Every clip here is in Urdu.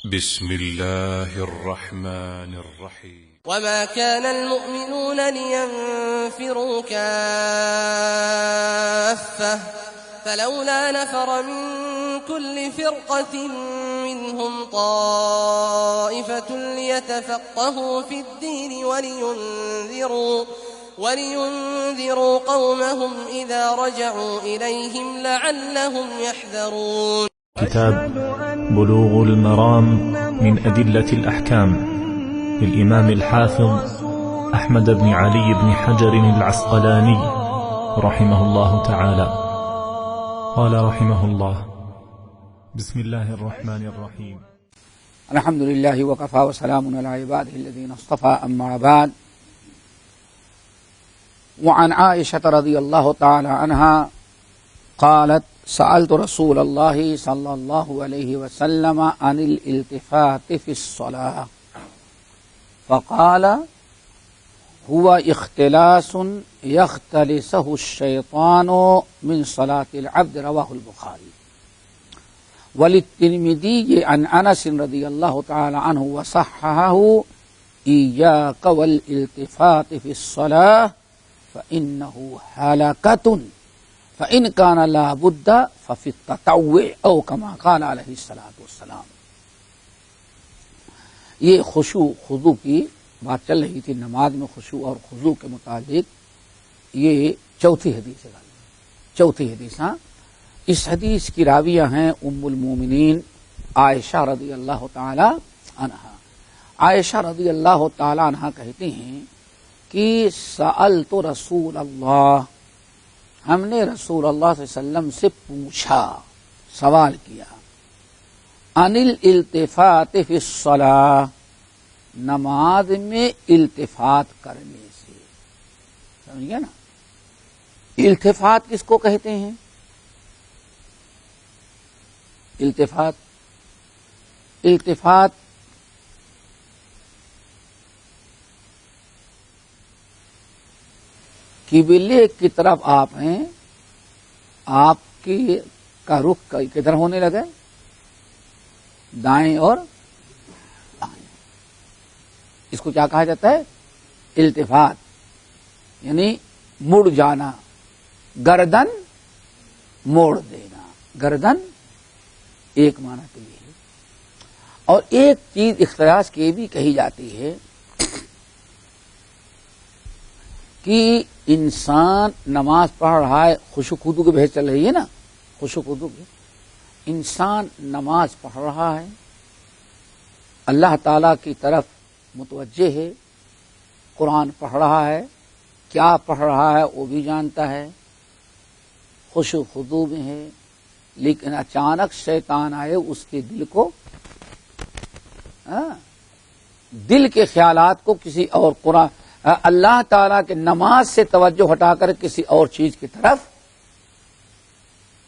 بسم الله الرحمن الرحيم. وما كان المؤمنون لينفروا كافة فلولا نفر من كل فرقة منهم طائفة ليتفقهوا في الدين ولينذروا قومهم إذا رجعوا إليهم لعلهم يحذرون. كتاب بلوغ المرام من أدلة الأحكام للإمام الحافظ أحمد بن علي بن حجر العسقلاني رحمه الله تعالى. قال رحمه الله: بسم الله الرحمن الرحيم. الحمد لله وكفى وسلام على عباده الذين اصطفى، أما بعد. وعن عائشة رضي الله تعالى عنها قالت: سألت رسول الله صلى الله عليه وسلم عن الالتفات في الصلاة فقال: هو اختلاس يختلسه الشيطان من صلاة العبد. رواه البخاري. وللترمذي عن أنس رضي الله تعالى عنه وصححه: إياك والالتفات في الصلاة فإنه هلكة فإن كان لا بد ففي التطوع أو كما قال علیہ الصلوۃ والسلام. یہ خشوع خضوع کی بات چل رہی تھی، نماز میں خشوع اور خضوع کے متعلق. یہ چوتھی حدیث ہے. چوتھی حدیث. اس حدیث کی راویہ ہیں ام المومنین عائشہ رضی اللہ تعالی عنہا. عائشہ رضی اللہ تعالی عنہا کہتی ہیں کہ سألت رسول اللہ، ہم نے رسول اللہ صلی اللہ علیہ وسلم سے پوچھا، سوال کیا، عن الالتفات فی الصلاۃ، نماز میں التفات کرنے سے. سمجھ گیا نا؟ التفات کس کو کہتے ہیں؟ التفات قبلے کی طرف آپ ہیں، آپ کی کا رخ کدھر ہونے لگے؟ دائیں اور بائیں. اس کو کیا کہا جاتا ہے؟ التفات. یعنی مڑ جانا، گردن موڑ دینا. گردن ایک معنی کے لیے ہے. اور ایک چیز اختلاس کی بھی کہی جاتی ہے کہ انسان نماز پڑھ رہا ہے، خشوع خضوع کی بحث چل رہی ہے نا، خشوع خضوع کی. انسان نماز پڑھ رہا ہے، اللہ تعالی کی طرف متوجہ ہے، قرآن پڑھ رہا ہے، کیا پڑھ رہا ہے وہ بھی جانتا ہے، خشوع خضوع میں ہے، لیکن اچانک شیطان آئے اس کے دل کو، دل کے خیالات کو کسی اور قرآن، اللہ تعالیٰ کے نماز سے توجہ ہٹا کر کسی اور چیز کی طرف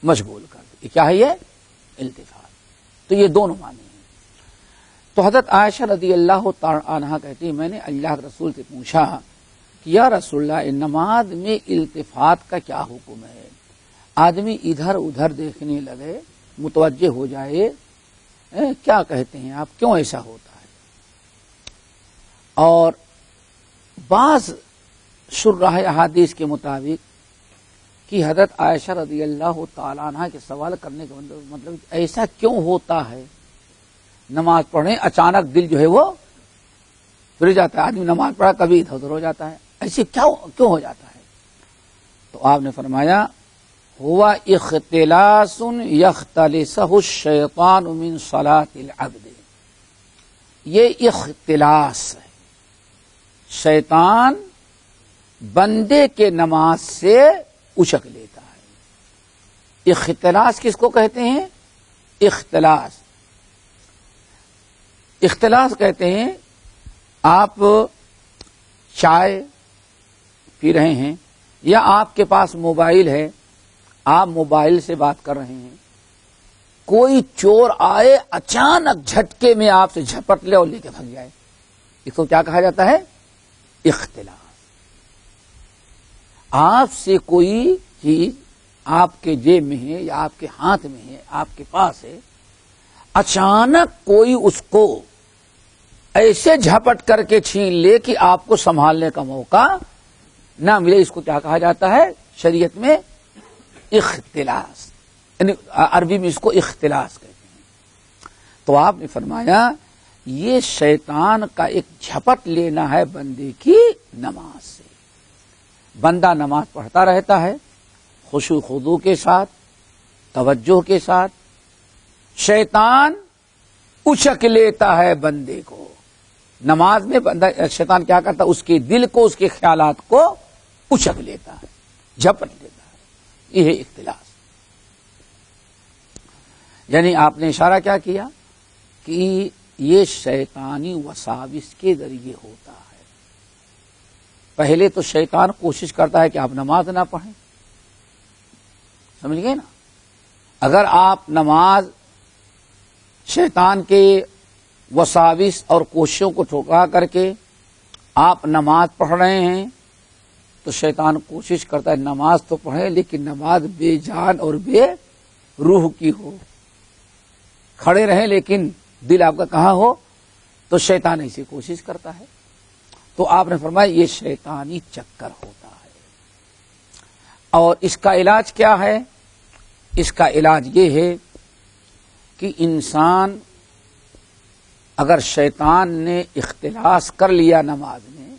مشغول کر دے. یہ کیا ہے؟ یہ التفات. تو یہ دونوں معنی ہیں. تو حضرت عائشہ رضی اللہ تعالی عنہا کہتی ہے میں نے اللہ کے رسول سے پوچھا کہ یا رسول اللہ، نماز میں التفات کا کیا حکم ہے؟ آدمی ادھر ادھر دیکھنے لگے، متوجہ ہو جائے، کیا کہتے ہیں آپ، کیوں ایسا ہوتا ہے؟ اور بعض شرح احادیث کے مطابق کہ حضرت عائشہ رضی اللہ تعالی عنہ کے سوال کرنے کا مطلب ایسا کیوں ہوتا ہے؟ نماز پڑھیں اچانک دل جو ہے وہ پھر جاتا ہے، آدمی نماز پڑھا کبھی ادھر ادھر ہو جاتا ہے، ایسے کیوں ہو جاتا ہے؟ تو آپ نے فرمایا ہوا اختلاس یختلسہ الشیطان من صلاۃ العبد. یہ اختلاس ہے، شیطان بندے کے نماز سے اچک لیتا ہے. اختلاس کس کو کہتے ہیں؟ اختلاس کہتے ہیں آپ چائے پی رہے ہیں یا آپ کے پاس موبائل ہے، آپ موبائل سے بات کر رہے ہیں، کوئی چور آئے اچانک جھٹکے میں آپ سے جھپٹ لے اور لے کے بھگ جائے. اس کو کیا کہا جاتا ہے؟ اختلاس. آپ سے کوئی چیز آپ کے جیب میں ہے یا آپ کے ہاتھ میں ہے، آپ کے پاس ہے، اچانک کوئی اس کو ایسے جھپٹ کر کے چھین لے کہ آپ کو سنبھالنے کا موقع نہ ملے، اس کو کیا کہا جاتا ہے شریعت میں؟ اختلاس، یعنی عربی میں اس کو اختلاس کہتے ہیں۔ تو آپ نے فرمایا یہ شیطان کا ایک جھپٹ لینا ہے بندے کی نماز سے۔ بندہ نماز پڑھتا رہتا ہے خشوع خضوع کے ساتھ، توجہ کے ساتھ، شیطان اچک لیتا ہے بندے کو۔ نماز میں بندہ شیطان کیا کرتا ہے؟ اس کے دل کو، اس کے خیالات کو اچک لیتا ہے، جھپٹ لیتا ہے۔ یہ ہے اختلاس۔ یعنی آپ نے اشارہ کیا کیا کہ یہ شیطانی وساوس کے ذریعے ہوتا ہے۔ پہلے تو شیطان کوشش کرتا ہے کہ آپ نماز نہ پڑھیں، سمجھ گئے نا؟ اگر آپ نماز شیطان کے وساوس اور کوششوں کو ٹھکرا کر کے آپ نماز پڑھ رہے ہیں تو شیطان کوشش کرتا ہے نماز تو پڑھیں لیکن نماز بے جان اور بے روح کی ہو، کھڑے رہیں لیکن دل آپ کا کہاں ہو، تو شیطان ایسی کوشش کرتا ہے۔ تو آپ نے فرمایا یہ شیطانی چکر ہوتا ہے۔ اور اس کا علاج کیا ہے؟ اس کا علاج یہ ہے کہ انسان اگر شیطان نے اختلاس کر لیا نماز میں،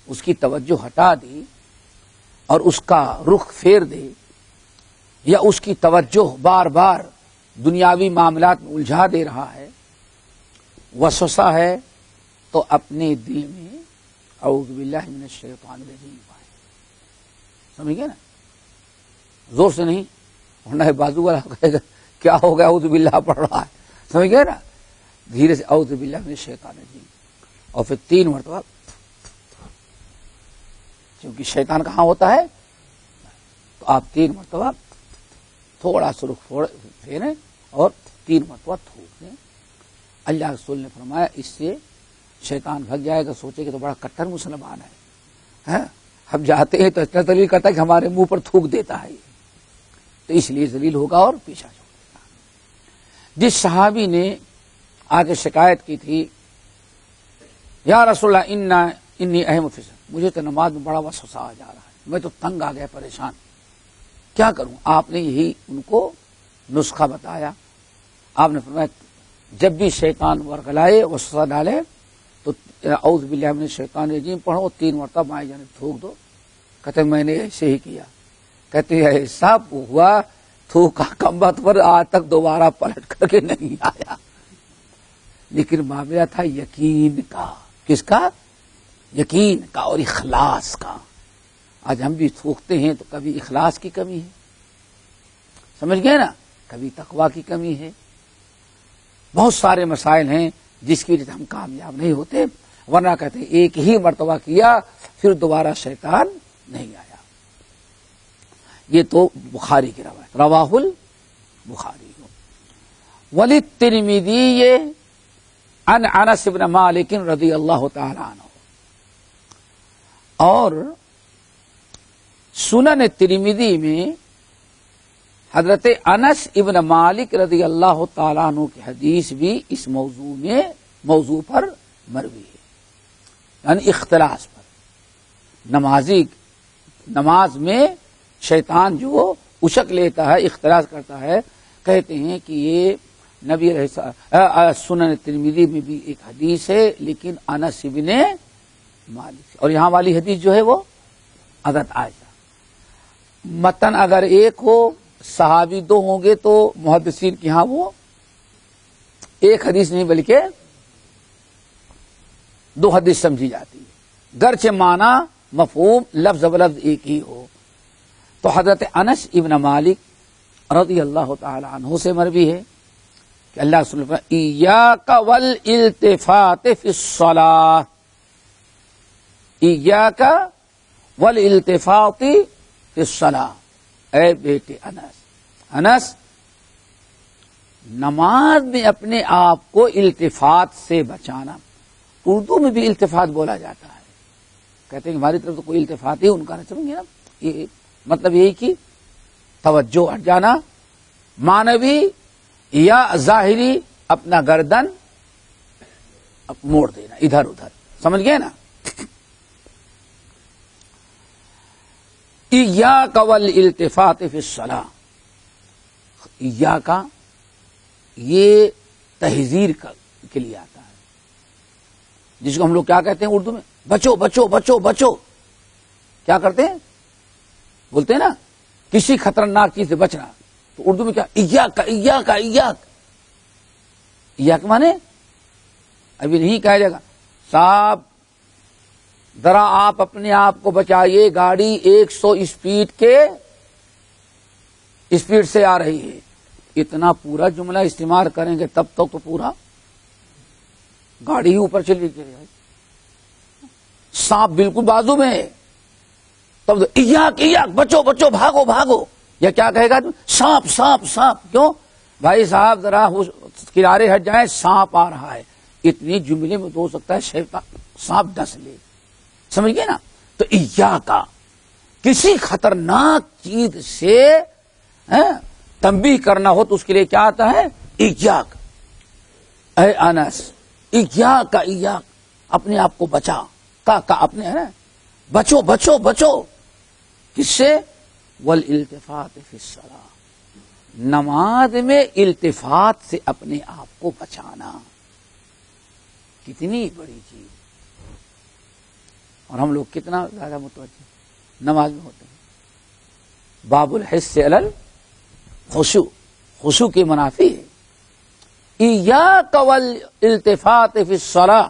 اس کی توجہ ہٹا دی اور اس کا رخ پھیر دے، یا اس کی توجہ بار بار دنیاوی معاملات میں الجھا دے رہا ہے، وسوسہ ہے، تو اپنے دل میں اعوذ باللہ من الشیطان الرجیم پائے، سمجھ گئے نا؟ زور سے نہیں، ورنہ بازو والا کہے گا کیا ہو گیا، اعوذ باللہ پڑھ رہا ہے، سمجھ گئے نا؟ دھیرے سے اعوذ باللہ من الشیطان الرجیم، اور پھر 3 مرتبہ، کیونکہ شیطان کہاں ہوتا ہے، تو آپ 3 مرتبہ تھوڑا سا رخ پھیریں اور 3 مرتبہ تھوک دیں۔ اللہ رسول نے فرمایا اس سے شیطان بھگ جائے گا، سوچے کہ تو بڑا کٹر مسلمان ہے، ہم جاتے ہیں تو اتنا ذلیل کرتا ہے کہ ہمارے منہ پر تھوک دیتا ہے، تو اس لیے ذلیل ہوگا اور پیچھا چھوڑ دے گا۔ جس صحابی نے آگے شکایت کی تھی یا رسول اللہ انی اہم فی مجھے تو نماز میں بڑا وسوسہ آ جا رہا ہے، میں تو تنگ آ گیا، پریشان، کیا کروں؟ آپ نے یہی ان کو نسخہ بتایا۔ آپ نے فرمایا جب بھی شیطان ورغلائے، وسوسہ ڈالے، تو اعوذ باللہ من الشیطان الرجیم پڑھو، 3 مرتبہ بائیں جانب تھوک دو۔ کہتے میں نے ایسے ہی کیا، کہتے ایسا ہوا تھوکا کمبخت پر آج تک دوبارہ پلٹ کر کے نہیں آیا، لیکن معاملہ تھا یقین کا۔ کس کا؟ یقین کا اور اخلاص کا۔ آج ہم بھی تھوکتے ہیں تو کبھی اخلاص کی کمی ہے، سمجھ گئے نا، کبھی تقویٰ کی کمی ہے، بہت سارے مسائل ہیں جس کی وجہ سے ہم کامیاب نہیں ہوتے، ورنہ کہتے ہیں ایک ہی مرتبہ کیا پھر دوبارہ شیطان نہیں آیا۔ یہ تو بخاری کی روایت، رواہ البخاری۔ وللترمذی عن انس بن مالک رضی اللہ تعالی عنہ، اور سنن ترمذی میں حضرت انس ابن مالک رضی اللہ تعالیٰ عنہ کی حدیث بھی اس موضوع پر مروی ہے، یعنی اختلاس پر۔ نماز میں شیطان جو اچک لیتا ہے، اختلاس کرتا ہے، کہتے ہیں کہ یہ نبی سنن ترمذی میں بھی ایک حدیث ہے، لیکن انس ابن مالک، اور یہاں والی حدیث جو ہے وہ حضرت عائشہ۔ متن اگر ایک ہو، صحابی 2 ہوں گے تو محدثین کی ہاں وہ ایک حدیث نہیں بلکہ 2 حدیث سمجھی جاتی ہے، گرچہ معنی مفہوم لفظ بلفظ ایک ہی ہو۔ تو حضرت انس ابن مالک رضی اللہ تعالی عنہ سے مروی ہے کہ اللہ رسول نے فرمایا ایاک والالتفات فی الصلاۃ، ایاک والالتفات فی الصلاۃ، اے بیٹے انس نماز میں اپنے آپ کو التفات سے بچانا۔ اردو میں بھی التفات بولا جاتا ہے، کہتے ہیں ہماری طرف تو کوئی التفات ہی ان کا نہیں، سمجھے نا؟ یہ مطلب یہی کہ توجہ ہٹ جانا، معنوی یا ظاہری اپنا گردن موڑ دینا ادھر ادھر، سمجھ گئے نا؟ ایاک والالتفات فی الصلاۃ، ایاک یہ تحذیر کے لیے آتا ہے، جس کو ہم لوگ کیا کہتے ہیں اردو میں؟ بچو بچو بچو بچو. کیا کرتے ہیں؟ بولتے ہیں نا کسی خطرناک چیز سے بچنا، تو اردو میں کیا؟ ایاک ایاک ایاک. ایاک مانے ابھی نہیں کہا جائے گا صاحب ذرا آپ اپنے آپ کو بچائیے، گاڑی 100 اسپیڈ سے آ رہی ہے. اتنا پورا جملہ استعمال کریں گے تب تک تو پورا گاڑی ہی اوپر چلی جائے. سانپ بالکل بازو میں ہے، تب تو ایاک ایاک بچو بچو بھاگو بھاگو. یا کیا کہے گا؟ سانپ سانپ سانپ. کیوں بھائی صاحب ذرا کنارے ہٹ جائیں، سانپ آ رہا ہے. اتنی جملے میں تو ہو سکتا ہے شیطان سانپ ڈس لے، سمجھ گئے نا؟ تو ایاک کسی خطرناک چیز سے تنبیہ کرنا ہو تو اس کے لیے کیا آتا ہے؟ ایاک. اے انس ایاک ایاک، اپنے آپ کو بچا. کا اپنے ہے نا بچو بچو بچو. کس سے؟ والالتفات فی الصلاۃ، نماز میں التفات سے اپنے آپ کو بچانا. کتنی بڑی چیز، اور ہم لوگ کتنا زیادہ متوجہ نماز میں ہوتے ہیں. باب الحث علی الخشوع، خشوع کے منافی ہے. ایاک والالتفات فی الصلاۃ،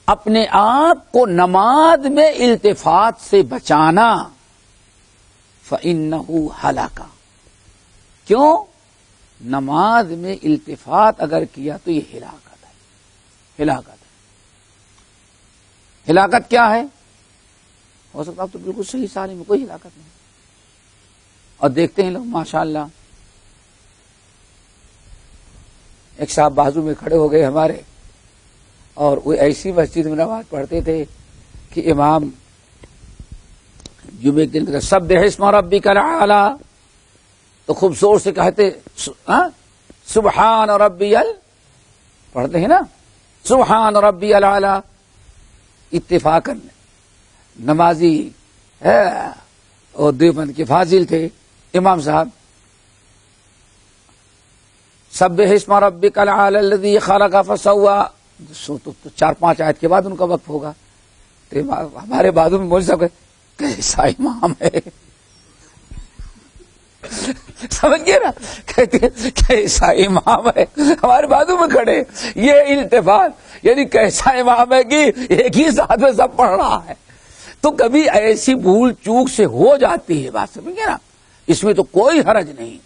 اپنے آپ کو نماز میں التفات سے بچانا. فإنہ ہلاکا، کیوں؟ نماز میں التفات اگر کیا تو یہ ہلاکت ہے. ہلاکت ہے. ہلاکت کیا ہے؟ ہو سکتا تو بالکل صحیح سالم میں کوئی ہلاکت نہیں. اور دیکھتے ہیں لوگ ماشاءاللہ، ایک صاحب بازو میں کھڑے ہو گئے ہمارے، اور وہ ایسی مسجد میں نماز پڑھتے تھے کہ امام جمعے کے دن کہتے سبح اسم ربک الاعلی، تو خوب زور سے کہتے سبحان ربی پڑھتے ہیں نا، سبحان ربی الاعلی. اتفاقاً نمازی ہے اور دیوبند کے فاضل تھے امام صاحب. سبح اسم ربک الاعلی الذی خلق فسوی، تو 4-5 آیت کے بعد ان کا وقف ہوگا. تو ہمارے بازو میں مولوی صاحب کیسا امام ہے، سمجھ گئے نا؟ کہتے کیسا امام ہے، ہمارے بازو میں کھڑے. یہ التفات یعنی کیسا امام ہے کہ ایک ہی ساتھ میں سب پڑھ رہا ہے. تو کبھی ایسی بھول چوک سے ہو جاتی ہے، بات سمجھ گئے نا؟ اس میں تو کوئی حرج نہیں،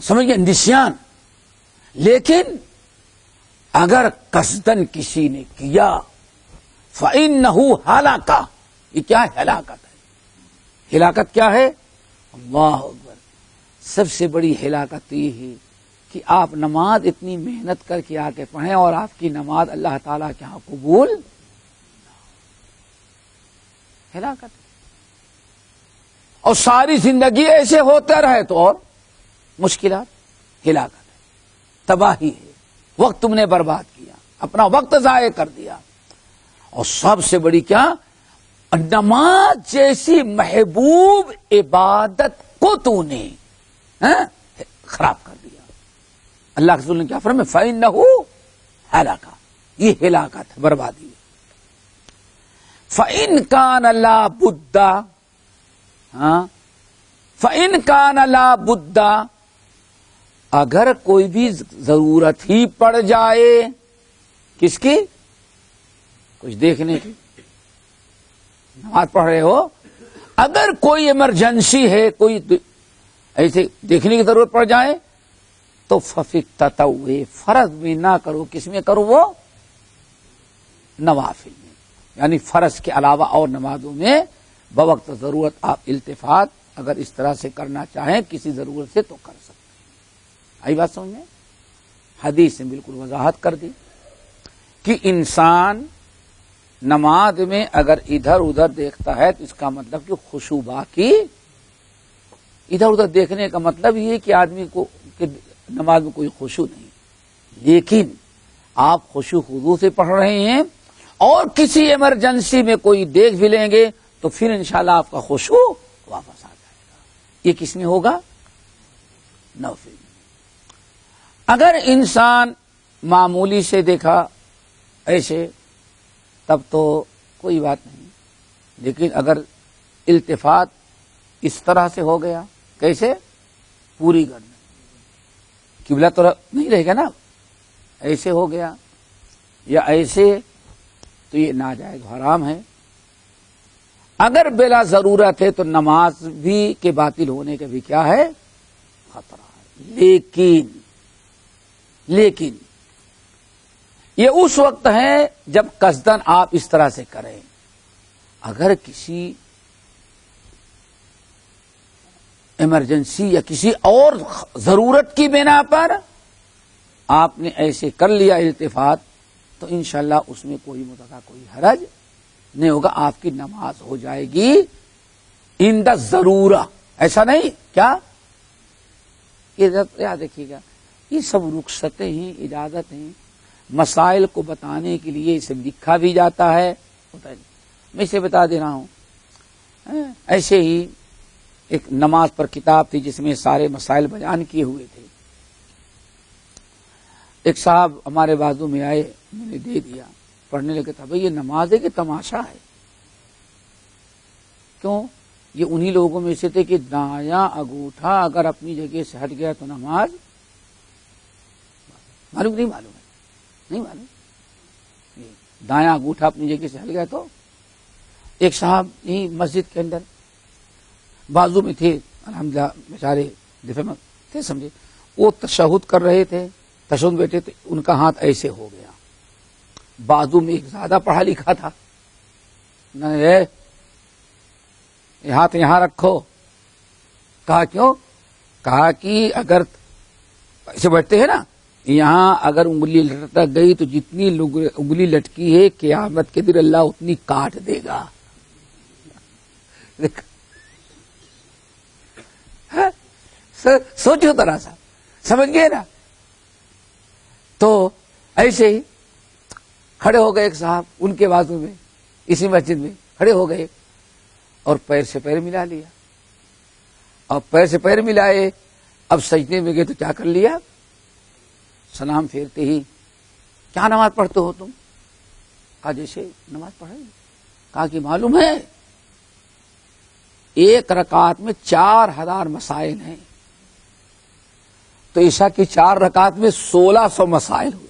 سمجھ گئے؟ نسیان. لیکن اگر قصدن کسی نے کیا فإنہ ہلاکا، یہ کیا ہے؟ ہلاکت ہے. ہلاکت کیا ہے؟ اللہ اکبر. سب سے بڑی ہلاکت یہ ہے کہ آپ نماز اتنی محنت کر کے آ کے پڑھیں اور آپ کی نماز اللہ تعالیٰ کے ہاں قبول. ہلاکت. اور ساری زندگی ایسے ہوتے رہے تو اور مشکلات. ہلاکت ہے، تباہی ہے. وقت تم نے برباد کیا، اپنا وقت ضائع کر دیا. اور سب سے بڑی کیا؟ نماز جیسی محبوب عبادت کو تو نے خراب کر دیا. اللہ کے رسول نے کیا فرمایا؟ فإنہ ہلاکا، یہ ہلاکت ہے، بربادی ہے. فإن کان لا بد، فإن کان لا بد، اگر کوئی بھی ضرورت ہی پڑ جائے، کس کی؟ کچھ دیکھنے کی. نماز پڑھ رہے ہو، اگر کوئی ایمرجنسی ہے، کوئی ایسے دیکھنے کی ضرورت پڑ جائے تو ففی التطوع، فرض میں نہ کرو. کس میں کرو؟ وہ نوافل میں، یعنی فرض کے علاوہ اور نمازوں میں بوقت ضرورت آپ التفات اگر اس طرح سے کرنا چاہیں کسی ضرورت سے تو کر سکتے ہیں. آئی بات سمجھ میں؟ حدیث نے بالکل وضاحت کر دی کہ انسان نماز میں اگر ادھر ادھر دیکھتا ہے تو اس کا مطلب کہ خشوع باقی. ادھر ادھر دیکھنے کا مطلب یہ کہ آدمی کو کہ نماز میں کوئی خشوع نہیں، لیکن آپ خشوع خضوع سے پڑھ رہے ہیں اور کسی ایمرجنسی میں کوئی دیکھ بھی لیں گے تو پھر انشاءاللہ آپ کا خشوع واپس آ جائے گا۔ یہ کس میں ہوگا؟ نوفل۔ اگر انسان معمولی سے دیکھا ایسے تب تو کوئی بات نہیں، لیکن اگر التفات اس طرح سے ہو گیا، کیسے؟ پوری گردن، قبلہ تو نہیں رہے گا نا، ایسے ہو گیا یا ایسے، تو یہ ناجائز حرام ہے۔ اگر بلا ضرورت ہے تو نماز بھی کے باطل ہونے کا بھی کیا ہے؟ خطرہ ہے۔ لیکن یہ اس وقت ہے جب قصدن آپ اس طرح سے کریں۔ اگر کسی ایمرجنسی یا کسی اور ضرورت کی بنا پر آپ نے ایسے کر لیا التفات، تو انشاءاللہ اس میں کوئی متقع کوئی حرج نہیں ہوگا، آپ کی نماز ہو جائے گی عند ضرورہ۔ ایسا نہیں کیا؟ یاد رکھیے گا، یہ سب رخصتیں ہیں، اجازت ہیں، مسائل کو بتانے کے لیے اسے لکھا بھی جاتا ہے۔ میں اسے بتا دے رہا ہوں، ایسے ہی ایک نماز پر کتاب تھی جس میں سارے مسائل بیان کیے ہوئے تھے۔ ایک صاحب ہمارے بازو میں آئے، میں نے دے دیا، پڑھنے لگے تھا، بھئی یہ نماز ہے کہ تماشا ہے؟ کیوں؟ یہ انہی لوگوں میں سے تھے کہ دایاں انگوٹھا اگر اپنی جگہ سے ہٹ گیا تو نماز معلوم نہیں معلوم ہے، نہیں معلوم، دایاں انگوٹھا اپنی جگہ سے ہٹ گیا تو۔ ایک صاحب یہیں مسجد کے اندر بازو میں تھے، الحمدللہ بیچارے دفعہ میں تھے سمجھے، وہ تشہد کر رہے تھے، تشہد بیٹھے تھے، ان کا ہاتھ ایسے ہو گیا، بازو میں ایک زیادہ پڑھا لکھا تھا، یہ ہاتھ یہاں رکھو۔ کہا کیوں؟ کہا کہ اگر ایسے بیٹھتے ہیں نا، یہاں اگر انگلی لٹک گئی تو جتنی انگلی لٹکی ہے قیامت کے دن اللہ اتنی کاٹ دے گا۔ سوچو ذرا سا، سمجھ گئے نا؟ تو ایسے ہی کھڑے ہو گئے ایک صاحب ان کے بازو میں، اسی مسجد میں کھڑے ہو گئے اور پیر سے پیر ملا لیا، اور پیر سے پیر ملائے، اب سجدے میں گئے تو کیا کر لیا؟ سلام پھیرتے ہی، کیا نماز پڑھتے ہو تم؟ کہا جیسے نماز پڑھے۔ کہا کہ معلوم ہے ایک رکعت میں 4000 مسائل ہیں، تو عشاء کی 4 رکعت میں 1600 مسائل ہوئے۔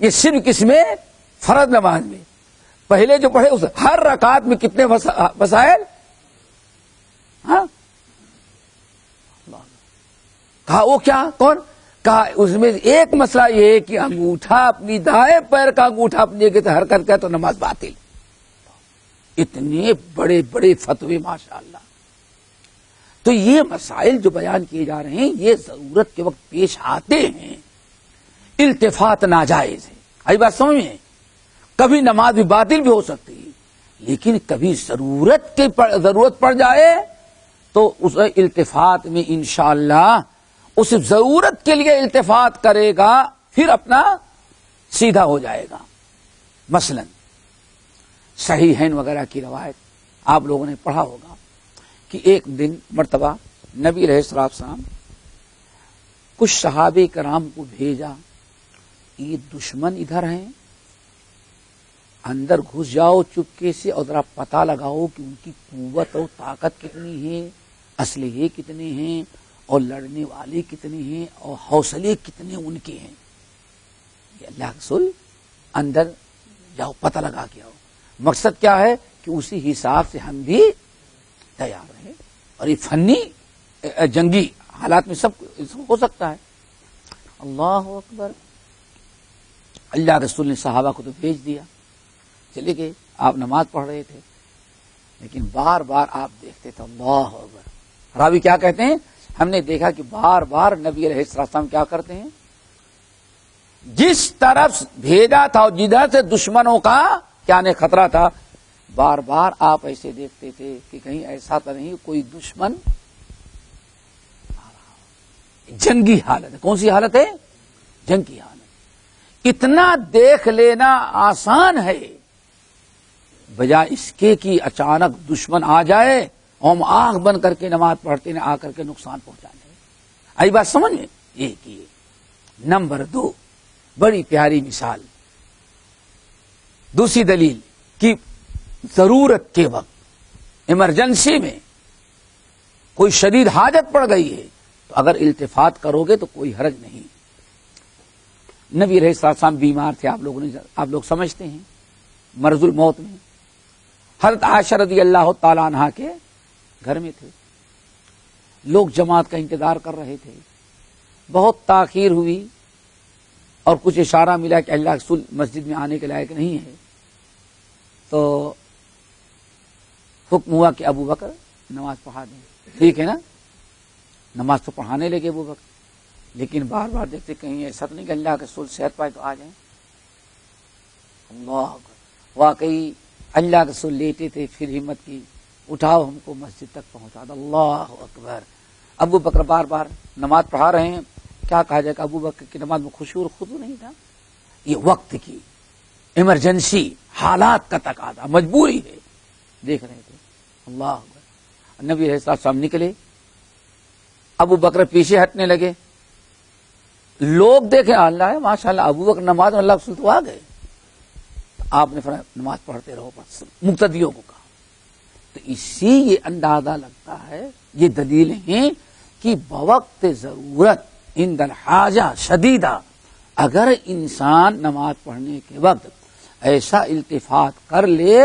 یہ صرف کس میں؟ فرض نماز میں۔ پہلے جو پڑھے اس ہر رکعت میں کتنے مسائل؟ ہاں، کہا وہ کیا؟ کون؟ کہا اس میں ایک مسئلہ یہ ہے کہ انگوٹھا اپنی دائیں پیر کا انگوٹھا اپنی جگہ سے حرکت کرے تو نماز باطل۔ اتنے بڑے بڑے فتوے ماشاءاللہ۔ تو یہ مسائل جو بیان کیے جا رہے ہیں یہ ضرورت کے وقت پیش آتے ہیں، التفات ناجائز ہے۔ آئی بات سمجھ میں؟ کبھی نماز بھی باطل بھی ہو سکتی ہے، لیکن کبھی ضرورت پڑ جائے تو اس التفات میں انشاءاللہ اس ضرورت کے لیے التفات کرے گا، پھر اپنا سیدھا ہو جائے گا۔ مثلا صحیحین وغیرہ کی روایت آپ لوگوں نے پڑھا ہوگا کہ ایک دن مرتبہ نبی علیہ السلام کچھ صحابہ کرام کو بھیجا، یہ دشمن ادھر ہیں، اندر گھس جاؤ چپکے سے اور ذرا پتہ لگاؤ کہ ان کی قوت اور طاقت کتنی ہے، اسلحے کتنے ہیں اور لڑنے والے کتنے ہیں اور حوصلے کتنے ان کے ہیں۔ یہ اللہ کے رسول اندر جاؤ، پتہ لگا کے آؤ۔ مقصد کیا ہے کہ اسی حساب سے ہم بھی تیار رہیں، اور یہ فنی جنگی حالات میں سب ہو سکتا ہے۔ اللہ اکبر، اللہ رسول نے صحابہ کو تو بھیج دیا، چلے گئے، آپ نماز پڑھ رہے تھے، لیکن بار بار آپ دیکھتے تھے، اللہ اکبر، راوی کیا کہتے ہیں، ہم نے دیکھا کہ بار بار نبی علیہ السلام کیا کرتے ہیں، جس طرف بھیجا تھا اور جدھر سے دشمنوں کا کیا نے خطرہ تھا، بار بار آپ ایسے دیکھتے تھے کہ کہیں ایسا تو نہیں کوئی دشمن آ رہا ہو۔ جنگی حالت ہے. کون سی حالت ہے؟ جنگی حالت. اتنا دیکھ لینا آسان ہے بجائے اس کے کہ اچانک دشمن آ جائے اور ہم آنکھ بند کر کے نماز پڑھتے ہیں آ کر کے نقصان پہنچا جائے. آئی بات سمجھ میں؟ ایک یہ. نمبر 2 بڑی پیاری مثال. دوسری دلیل کہ ضرورت کے وقت ایمرجنسی میں کوئی شدید حاجت پڑ گئی ہے تو اگر التفات کرو گے تو کوئی حرج نہیں. نبی علیہ السلام بیمار تھے، آپ لوگ سمجھتے ہیں، مرض الموت میں. حضرت عائشہ رضی اللہ تعالی عنہا کے گھر میں تھے. لوگ جماعت کا انتظار کر رہے تھے. بہت تاخیر ہوئی اور کچھ اشارہ ملا کہ اللہ رسول مسجد میں آنے کے لائق نہیں ہے تو حکم ہوا کہ ابو بکر نماز پڑھا دیں. ٹھیک ہے نا، نماز تو پڑھانے لگے ابو بکر، لیکن بار بار دیکھتے کہیں ایسا نہیں کہ اللہ کے رسول صحت پائے تو آ جائیں. اللہ واقعی اللہ کے رسول لیٹے تھے، پھر ہمت کی، اٹھاؤ ہم کو مسجد تک پہنچا دو. اللہ اکبر. ابو بکر بار بار نماز پڑھا رہے ہیں. کیا کہا جائے کہ ابو بکر کی نماز میں خشوع اور خضوع نہیں تھا. یہ وقت کی ایمرجنسی، حالات کا تقاضا، مجبوری ہے. دیکھ رہے تھے. اللہ اکبر. نبی علیہ السلام نکلے، ابو بکر پیچھے ہٹنے لگے. لوگ دیکھیں اللہ ہے ماشاء اللہ ابو بکر نماز میں اللہ رسول تو آ گئے. آپ نے فرمایا نماز پڑھتے رہو، مقتدیوں کو کہا. تو اسی یہ اندازہ لگتا ہے، یہ دلیلیں ہیں کہ بوقت ضرورت عند الحاجہ شدیدہ اگر انسان نماز پڑھنے کے وقت ایسا التفات کر لے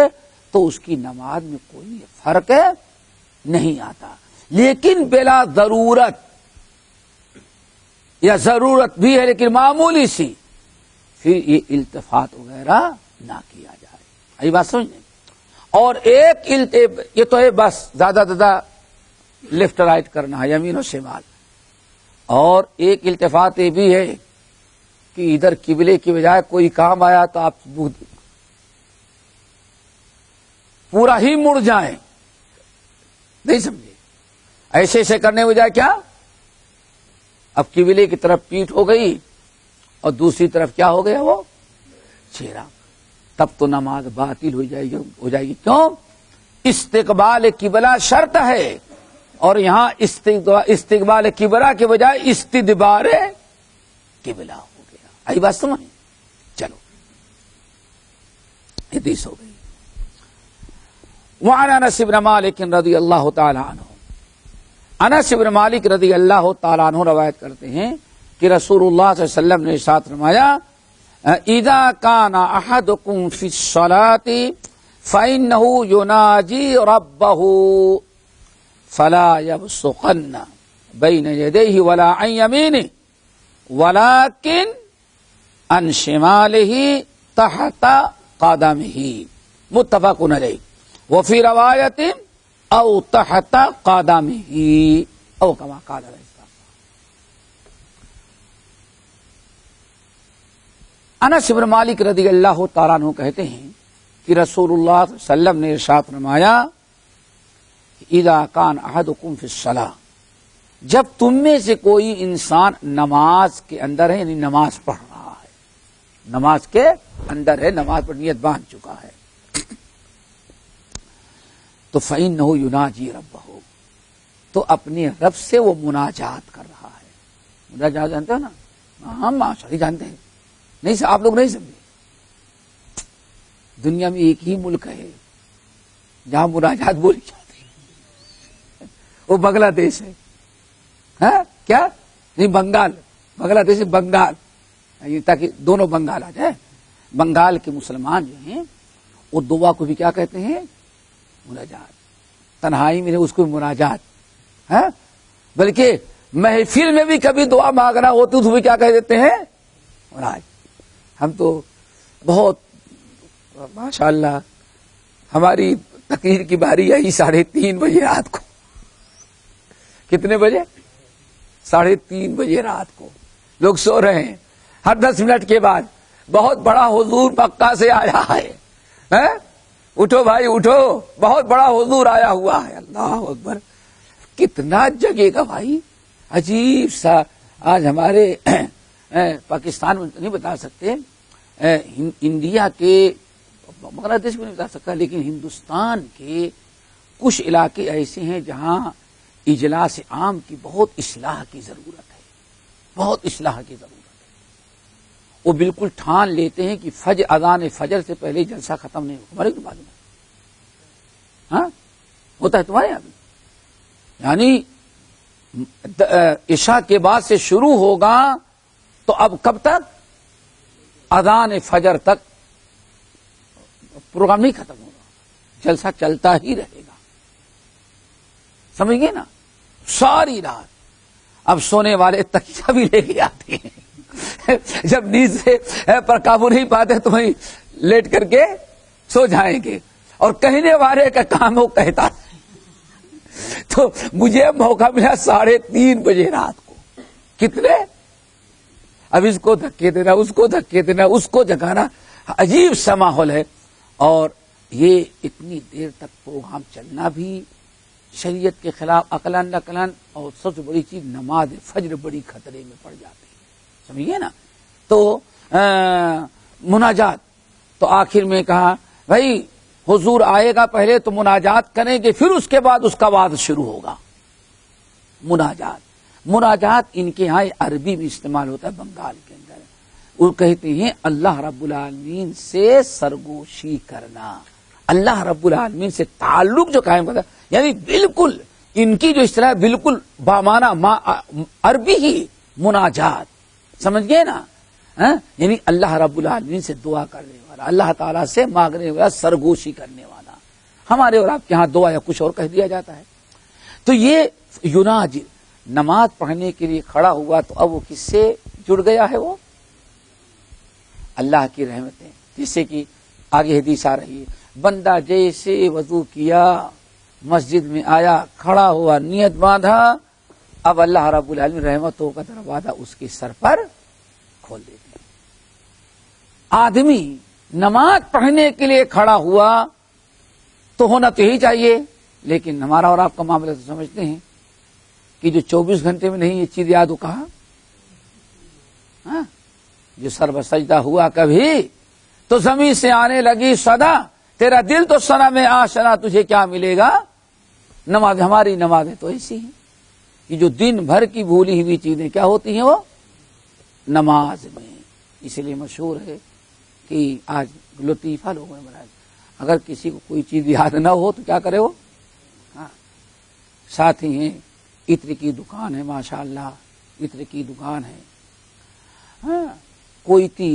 تو اس کی نماز میں کوئی فرق نہیں آتا. لیکن بلا ضرورت یا ضرورت بھی ہے لیکن معمولی سی، پھر یہ التفات وغیرہ نہ کیا جائے. یہ بات سمجھیں. اور ایک یہ تو ہے بس زیادہ لیفٹ رائٹ کرنا ہے، یمین و شمال. اور ایک التفات یہ بھی ہے کہ ادھر قبلے کی بجائے کوئی کام آیا تو آپ پورا ہی مڑ جائیں. نہیں سمجھے؟ ایسے ایسے کرنے بجائے کیا، اب قبلے کی طرف پیٹھ ہو گئی اور دوسری طرف کیا ہو گیا وہ چہرہ، تب تو نماز باطل ہو جائے گی. کیوں؟ استقبال قبلہ شرط ہے اور یہاں استقبال قبلہ کے بجائے استدبار قبلہ ہو گیا. آئی بات سمجھ؟ چلو حدیث ہو گئی. وعن انس بن مالک رضی اللہ تعالی عنہ. انس بن مالک رضی اللہ تعالی عنہ روایت کرتے ہیں کہ رسول اللہ صلی اللہ علیہ وسلم نے ارشاد فرمایا اذا كان احدكم في الصلاة فإنه يناجي ربه فلا يبصقن بين يديه ولا عن يمينه ولكن عن شماله تحت قدمه. متفق عليه. وفي رواية او تحت قدمه او كما قال عليه السلام. انس بن مالک رضی اللہ تعالیٰ عنہ کہتے ہیں کہ رسول اللہ صلی اللہ علیہ وسلم نے ارشاد فرمایا اذا كان احدكم في الصلاة، جب تم میں سے کوئی انسان نماز کے اندر ہے، یعنی نماز پڑھ رہا ہے، نماز کے اندر ہے، نماز پر نیت باندھ چکا ہے، تو فإنه يناجي ربه، تو اپنے رب سے وہ مناجات کر رہا ہے. مناجات جانتے ہو نا؟ ہاں ماشاءاللہ جانتے ہیں. نہیں آپ لوگ نہیں سمجھے. دنیا میں ایک ہی ملک ہے جہاں مناجات بولی جاتی ہے، وہ بنگلہ دیش ہے. ہاں کیا؟ نہیں بنگال، بنگلہ دیش بنگال، تاکہ دونوں بنگال آ جائے. بنگال کے مسلمان جو ہیں وہ دعا کو بھی کیا کہتے ہیں؟ مناجات. تنہائی میں اس کو مناجات. ہاں بلکہ محفل میں بھی کبھی دعا مانگنا ہوتی تو بھی کیا کہہ دیتے ہیں؟ مناج. ہم تو بہت ماشاءاللہ ہماری تقریر کی باری آئی 3:30 بجے رات کو. کتنے بجے؟ 3:30 بجے رات کو. لوگ سو رہے ہیں. ہر 10 منٹ کے بعد بہت بڑا حضور مکہ سے آیا ہے، اٹھو بھائی اٹھو، بہت بڑا حضور آیا ہوا ہے. اللہ اکبر. کتنا جگے گا بھائی، عجیب سا آج ہمارے پاکستان میں نہیں بتا سکتے، انڈیا کے بنگلہ دیش میں نہیں بتا سکتا، لیکن ہندوستان کے کچھ علاقے ایسے ہیں جہاں اجلاس عام کی بہت اصلاح کی ضرورت ہے، بہت اصلاح کی ضرورت ہے۔ وہ بالکل ٹھان لیتے ہیں کہ اذان فجر سے پہلے جلسہ ختم نہیں ہوگا۔ ہمارے کے بعد میں ہاں ہوتا ہے تمہارے یہاں بھی، یعنی عشاء کے بعد سے شروع ہوگا تو اب کب تک؟ اذان فجر تک پروگرام نہیں ختم ہوگا، جلسہ چلتا ہی رہے گا، سمجھ گئے نا؟ ساری رات اب سونے والے تکیہ بھی لے کے آتے ہیں، جب نیند سے پر قابو نہیں پاتے تو وہیں لیٹ کر کے سو جائیں گے، اور کہنے والے کا کام وہ کہتا ہے۔ تو مجھے موقع ملا 3:30 بجے رات کو، کتنے؟ اب اس کو دھکے دینا، اس کو دھکے دینا، اس کو جگانا، عجیب سا ماحول ہے۔ اور یہ اتنی دیر تک پروگرام چلنا بھی شریعت کے خلاف عقلاً نقلاً، اور سب سے بڑی چیز نماز فجر بڑی خطرے میں پڑ جاتی ہے، سمجھیے نا؟ تو مناجات تو آخر میں کہا بھائی حضور آئے گا، پہلے تو مناجات کریں گے، پھر اس کے بعد اس کا وعظ شروع ہوگا۔ مناجات ان کے ہاں عربی میں استعمال ہوتا ہے، بنگال کے اندر وہ کہتے ہیں اللہ رب العالمین سے سرگوشی کرنا، اللہ رب العالمین سے تعلق جو قائم کرتا، یعنی بالکل ان کی جو اصطلاح بالکل بامانہ عربی ہی مناجات، سمجھ گئے نا؟ یعنی اللہ رب العالمین سے دعا کرنے والا، اللہ تعالیٰ سے مانگنے والا، سرگوشی کرنے والا۔ ہمارے اور آپ کے ہاں دعا یا کچھ اور کہہ دیا جاتا ہے۔ تو یہ یناجی نماز پڑھنے کے لیے کھڑا ہوا، تو اب وہ کس سے جڑ گیا ہے؟ وہ اللہ کی رحمتیں، جیسے کہ آگے حدیث آ رہی ہے، بندہ جیسے وضو کیا، مسجد میں آیا، کھڑا ہوا، نیت باندھا، اب اللہ رب العالمین رحمتوں کا دروازہ اس کے سر پر کھول دیتے ہیں۔ آدمی نماز پڑھنے کے لیے کھڑا ہوا تو ہونا تو یہی چاہیے، لیکن ہمارا اور آپ کا معاملہ تو سمجھتے ہیں کہ جو 24 گھنٹے میں نہیں یہ چیز یاد ہو، کہا جو سر بسجدہ ہوا کبھی تو زمین سے آنے لگی صدا، تیرا دل تو سنا میں آشنا، تجھے کیا ملے گا؟ نماز۔ ہماری نمازیں تو ایسی ہیں کہ جو دن بھر کی بھولی ہوئی چیزیں کیا ہوتی ہیں وہ نماز میں۔ اس لیے مشہور ہے کہ آج لطیفہ لوگوں نے بنایا، اگر کسی کو کوئی چیز یاد نہ ہو تو کیا کرے وہ؟ ساتھ ہی ہیں عطر کی دکان ہے، ماشاءاللہ عطر کی دکان ہے، کوئی تھی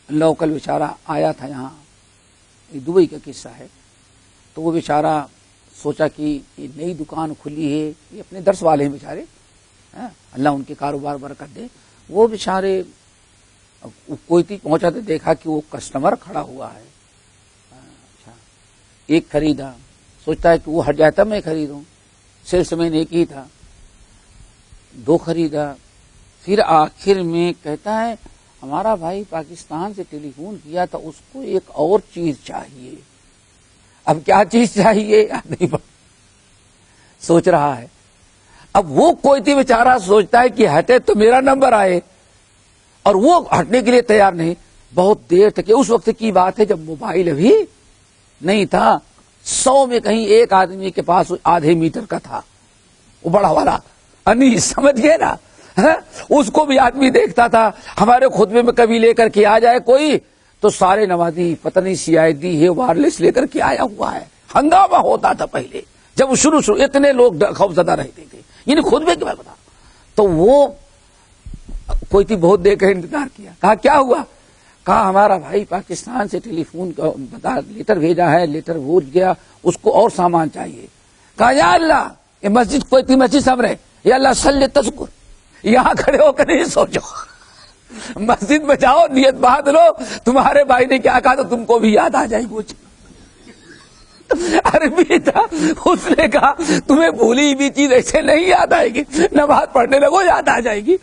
لوکل بیچارہ آیا تھا یہاں، دبئی کا قصہ ہے، تو وہ بیچارہ سوچا کہ یہ نئی دکان کھلی ہے، یہ اپنے درس والے ہیں بیچارے، اللہ ان کے کاروبار برکت دے۔ وہ بیچارے کوئی تھی پہنچا تو دیکھا کہ وہ کسٹمر کھڑا ہوا ہے، اچھا ایک خریدا، سوچتا ہے کہ وہ ہٹ جاتا میں خریدوں، سیلس مین ایک ہی تھا، 2 خریدا، پھر آخر میں کہتا ہے ہمارا بھائی پاکستان سے ٹیلی فون کیا تھا، اس کو ایک اور چیز چاہیے۔ اب کیا چیز چاہیے یاد نہیں پڑ، سوچ رہا ہے۔ اب وہ کوئی تھی بیچارہ سوچتا ہے کہ ہٹے تو میرا نمبر آئے، اور وہ ہٹنے کے لیے تیار نہیں۔ بہت دیر تک، اس وقت کی بات ہے جب موبائل ابھی نہیں تھا، 100 میں کہیں ایک آدمی کے پاس آدھے میٹر کا تھا، وہ بڑا والا انی، سمجھ گئے نا؟ اس کو بھی آدمی دیکھتا تھا۔ ہمارے خطبے میں کبھی لے کر کے آ جائے کوئی تو سارے نمازی پتہ نہیں CID ہے وائرلیس لے کر کے آیا ہوا ہے، ہنگامہ ہوتا تھا پہلے جب شروع اتنے لوگ خوفزدہ رہتے تھے، یعنی خطبے کی میں بتا۔ تو وہ کوئی تھی بہت دیر کا انتظار کیا، کہا کیا ہوا؟ کہا ہمارا بھائی پاکستان سے ٹیلی فون کا لیٹر بھیجا ہے، لیٹر بھول گیا، اس کو اور سامان چاہیے۔ کہا یا اللہ، یہ مسجد کوئی تھی مسجد سمرے، یا اللہ صلی تذکر، یہاں کھڑے ہو کر نہیں سوچو، مسجد میں جاؤ، نیت باندھ لو، تمہارے بھائی نے کیا کہا تو تم کو بھی یاد آ جائے گی۔ عربی تھا، اس نے کہا تمہیں بھولی بھی چیز ایسے نہیں یاد آئے گی، نماز پڑھنے لگو یاد آ جائے گی۔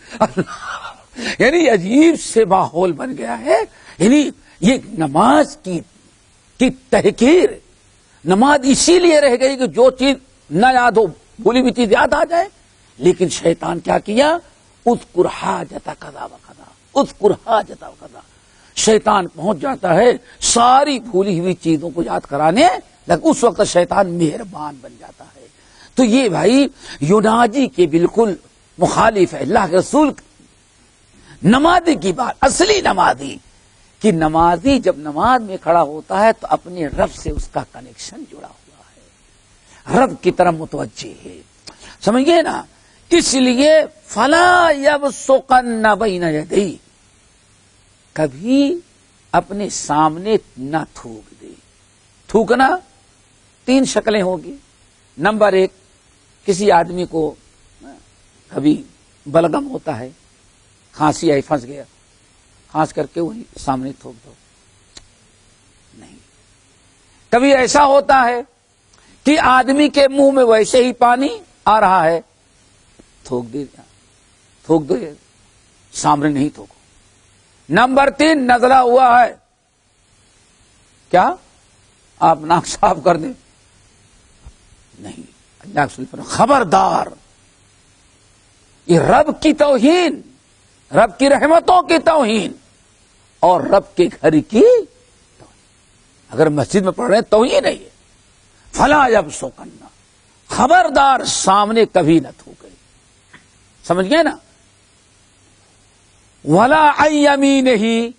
یعنی عجیب سے ماحول بن گیا ہے، یعنی یہ نماز کی تحقیر، نماز اسی لیے رہ گئی کہ جو چیز نہ یاد ہو، بھولی بھی چیز یاد آ جائے۔ لیکن شیطان کیا کیا؟ اذکر حاجت کذا و کذا، اذکر حاجت و کذا، شیطان پہنچ جاتا ہے ساری بھولی ہوئی چیزوں کو یاد کرانے اس وقت شیطان مہربان بن جاتا ہے۔ تو یہ بھائی یناجی کے بالکل مخالف ہے اللہ کے رسول نمازی کی بات، اصلی نمازی کہ نمازی جب نماز میں کھڑا ہوتا ہے تو اپنے رب سے اس کا کنیکشن جڑا ہوا ہے، رب کی طرف متوجہ ہے، سمجھئے نا؟ اس لیے فلا یبصقن بین یدیہ، کبھی اپنے سامنے نہ تھوک دے۔ تھوکنا 3 شکلیں ہوگی۔ نمبر 1، کسی آدمی کو کبھی بلغم ہوتا ہے، کھانسی آئی، پھنس گیا، خاص کر کے وہی سامنے تھوک دو، نہیں۔ کبھی ایسا ہوتا ہے کہ آدمی کے منہ میں ویسے ہی پانی آ رہا ہے، تھوک دو، سامنے نہیں تھوکو۔ نمبر 3، نزلہ ہوا ہے، کیا آپ ناک صاف کر دیں؟ نہیں، اللہ کے رسول خبردار، یہ رب کی توہین، رب کی رحمتوں کی توہین اور رب کے گھر کی توہین۔ اگر مسجد میں پڑھ رہے ہیں توہین ہے یہ۔ فلا یبصقن، خبردار سامنے کبھی نہ تھوکے، سمجھ گئے نا؟ ولا عن یمینہ،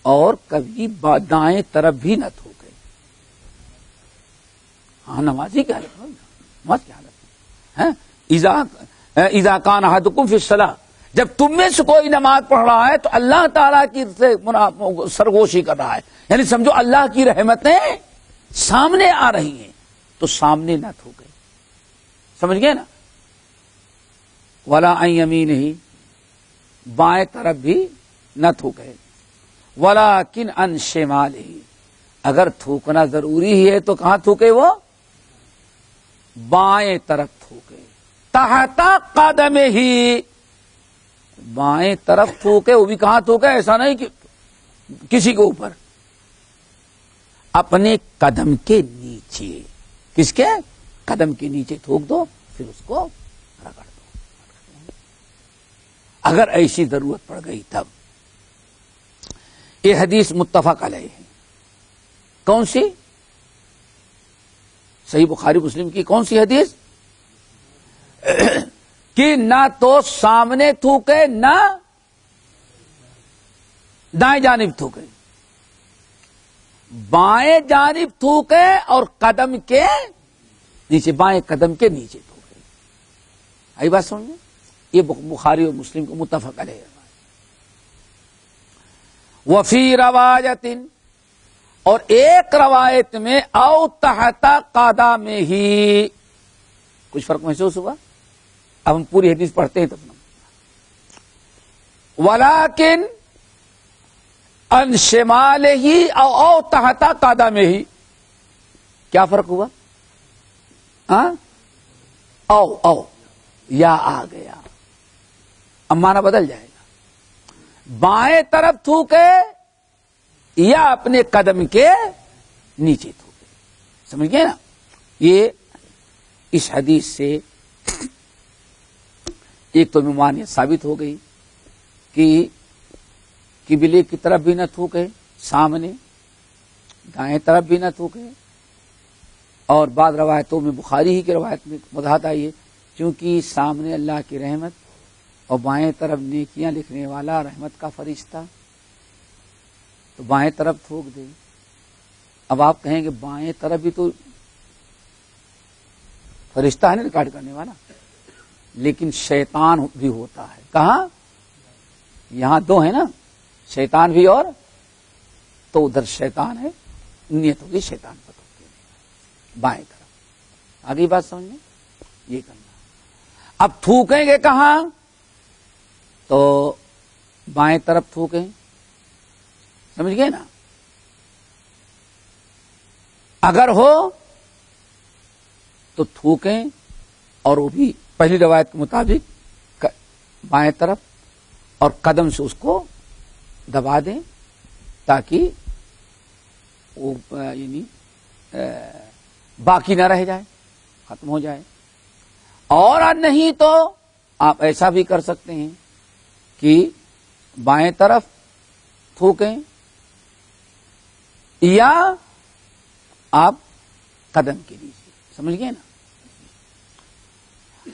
اور کبھی دائیں طرف بھی نہ تھوکے۔ ہاں نمازی کی حالت میں، نماز کی حالت میں، اذا کان احدکم فی الصلاۃ، جب تم میں سے کوئی نماز پڑھ رہا ہے تو اللہ تعالیٰ کی سرگوشی کر رہا ہے، یعنی سمجھو اللہ کی رحمتیں سامنے آ رہی ہیں تو سامنے نہ تھوکے، سمجھ گئے نا؟ ولا عن یمینہ، بائیں طرف بھی نہ تھوکے۔ ولیکن عن شمالہ، اگر تھوکنا ضروری ہے تو کہاں تھوکے؟ وہ بائیں طرف تھوکے، تحت قدمہ، بائیں طرف تھوکے، وہ بھی کہاں تھوکے؟ ایسا نہیں کہ کسی کے اوپر، اپنے قدم کے نیچے۔ کس کے قدم کے نیچے تھوک دو، پھر اس کو رگڑ دو، اگر ایسی ضرورت پڑ گئی تب۔ یہ حدیث متفق علیہ ہے۔ کون سی؟ صحیح بخاری مسلم کی کون سی حدیث؟ کہ نہ تو سامنے تھوکے نہ دائیں جانب تھوکے، بائیں جانب تھوکے اور قدم کے نیچے، بائیں قدم کے نیچے تھوکے۔ آئی بات سمجھیں؟ یہ بخاری اور مسلم کو متفق علیہ ہے۔ وفی روایت، اور ایک روایت میں او تحت قدمہ ہی، کچھ فرق محسوس ہوا؟ اب ہم پوری حدیث پڑھتے ہیں تب۔ ولیکن عن شمالہ او تحت قدمہ، کیا فرق ہوا؟ او یا آ گیا، اب معنی بدل جائے گا، بائیں طرف تھوکے یا اپنے قدم کے نیچے تھوکے، سمجھ گئے نا؟ یہ اس حدیث سے ایک تو ممانعت ثابت ہو گئی کہ قبلے کی طرف بھی نہ تھوکے، سامنے دائیں طرف بھی نہ تھوکے، اور بعض روایتوں میں بخاری ہی کی روایت میں وضاحت آئی ہے، چونکہ سامنے اللہ کی رحمت اور بائیں طرف نیکیاں لکھنے والا رحمت کا فرشتہ، تو بائیں طرف تھوک دے۔ اب آپ کہیں گے بائیں طرف بھی تو فرشتہ ہے نا ریکارڈ کرنے والا، لیکن شیطان بھی ہوتا ہے۔ کہاں؟ یہاں دو ہے نا، شیطان بھی اور تو ادھر شیطان ہے، نیت ہوگی شیطان پر بائیں طرف۔ آگے بات سمجھیں؟ یہ کرنا۔ اب تھوکیں گے کہاں؟ تو بائیں طرف تھوکیں، سمجھ گئے نا؟ اگر ہو تو تھوکیں، اور وہ بھی پہلی روایت کے مطابق بائیں طرف، اور قدم سے اس کو دبا دیں تاکہ وہ یعنی باقی نہ رہ جائے، ختم ہو جائے۔ اور نہیں تو آپ ایسا بھی کر سکتے ہیں کہ بائیں طرف تھوکیں یا آپ قدم کے لیجیے. سمجھ گئے نا؟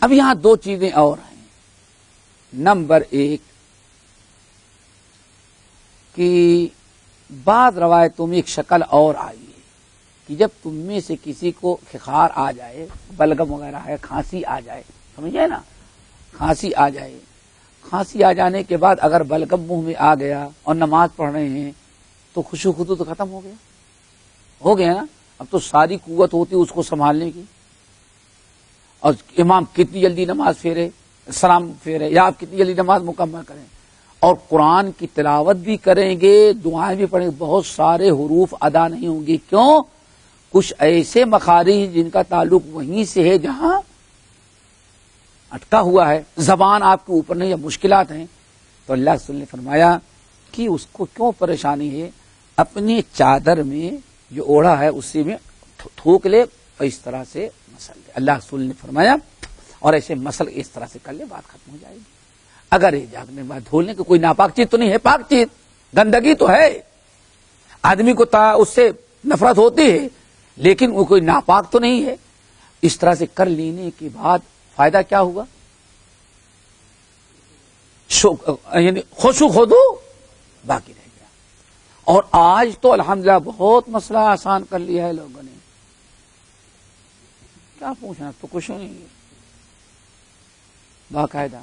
اب یہاں دو چیزیں اور ہیں. نمبر ایک کہ بعض روایتوں میں ایک شکل اور آئی ہے کہ جب تم میں سے کسی کو خخار آ جائے، بلغم وغیرہ ہے، کھانسی آ جائے، سمجھ گئے نا، کھانسی آ جائے، کھانسی آ جانے کے بعد اگر بلغم منہ میں آ گیا اور نماز پڑھ رہے ہیں تو خشوع خضوع تو ختم ہو گیا نا. اب تو ساری قوت ہوتی اس کو سنبھالنے کی، اور امام کتنی جلدی نماز سلام پھیرے یا آپ کتنی جلدی نماز مکمل کریں، اور قرآن کی تلاوت بھی کریں گے، دعائیں بھی پڑھیں گے، بہت سارے حروف ادا نہیں ہوں گے. کیوں؟ کچھ ایسے مخارج جن کا تعلق وہیں سے ہے جہاں اٹکا ہوا ہے، زبان آپ کے اوپر نہیں، یا مشکلات ہیں. تو اللہ رسول نے فرمایا کہ اس کو کیوں پریشانی ہے، اپنی چادر میں جو اوڑھا ہے اسی میں تھوک لے اور اس طرح سے مسل لے. اللہ رسول نے فرمایا اور ایسے مسل اس طرح سے کر لے، بات ختم ہو جائے گی. اگر یہ جاگنے بعد دھولنے کی کوئی ناپاک چیز تو نہیں ہے، پاک چیز، گندگی تو ہے، آدمی کو اس سے نفرت ہوتی ہے، لیکن وہ کوئی ناپاک تو نہیں ہے. اس طرح سے کر لینے کے بعد فائدہ کیا ہوا؟ یعنی خشوع خضوع باقی رہ گیا. اور آج تو الحمدللہ بہت مسئلہ آسان کر لیا ہے لوگوں نے. کیا پوچھنا، تو کچھ نہیں ہے باقاعدہ.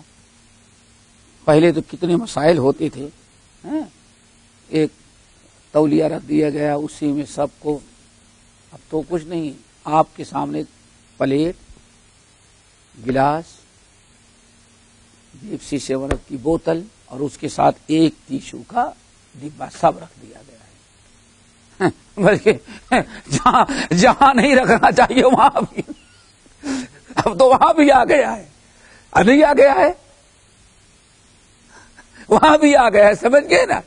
پہلے تو کتنے مسائل ہوتے تھے، ایک تولیہ رکھ دیا گیا اسی میں سب کو. اب تو کچھ نہیں، آپ کے سامنے پلیٹ، گلاس، پیپسی 7 اپ کی بوتل اور اس کے ساتھ ایک ٹیشو کا ڈبہ سب رکھ دیا گیا ہے. بلکہ جہاں نہیں رکھنا چاہیے وہاں بھی، اب تو وہاں بھی آ گیا ہے، نہیں آ گیا ہے، وہاں بھی آ گیا ہے. سمجھ گئے نا؟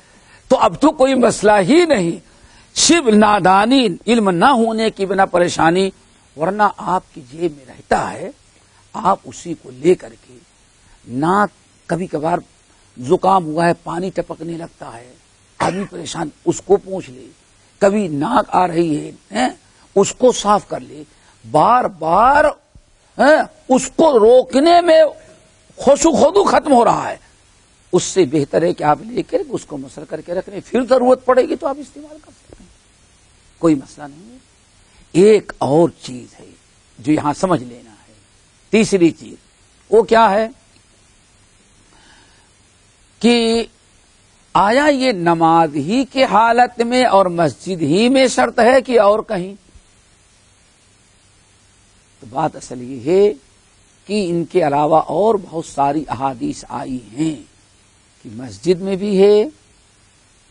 تو اب تو کوئی مسئلہ ہی نہیں، صرف نادانی، علم نہ ہونے کی بنا پریشانی. ورنہ آپ کی جیب میں رہتا ہے، آپ اسی کو لے کر کے ناک، کبھی کبھار زکام ہوا ہے پانی ٹپکنے لگتا ہے، آدمی پریشان، اس کو پوچھ لے. کبھی ناک آ رہی ہے اس کو صاف کر لے. بار بار اس کو روکنے میں خشوع خضوع ختم ہو رہا ہے. اس سے بہتر ہے کہ آپ لے کر اس کو مسل کر کے رکھ لیں، پھر ضرورت پڑے گی تو آپ استعمال کر سکتے ہیں، کوئی مسئلہ نہیں ہے. ایک اور چیز ہے جو یہاں سمجھ لینا ہے، تیسری چیز وہ کیا ہے کہ آیا یہ نماز ہی کے حالت میں اور مسجد ہی میں شرط ہے کہ اور کہیں؟ تو بات اصل یہ ہے کہ ان کے علاوہ اور بہت ساری احادیث آئی ہیں کہ مسجد میں بھی ہے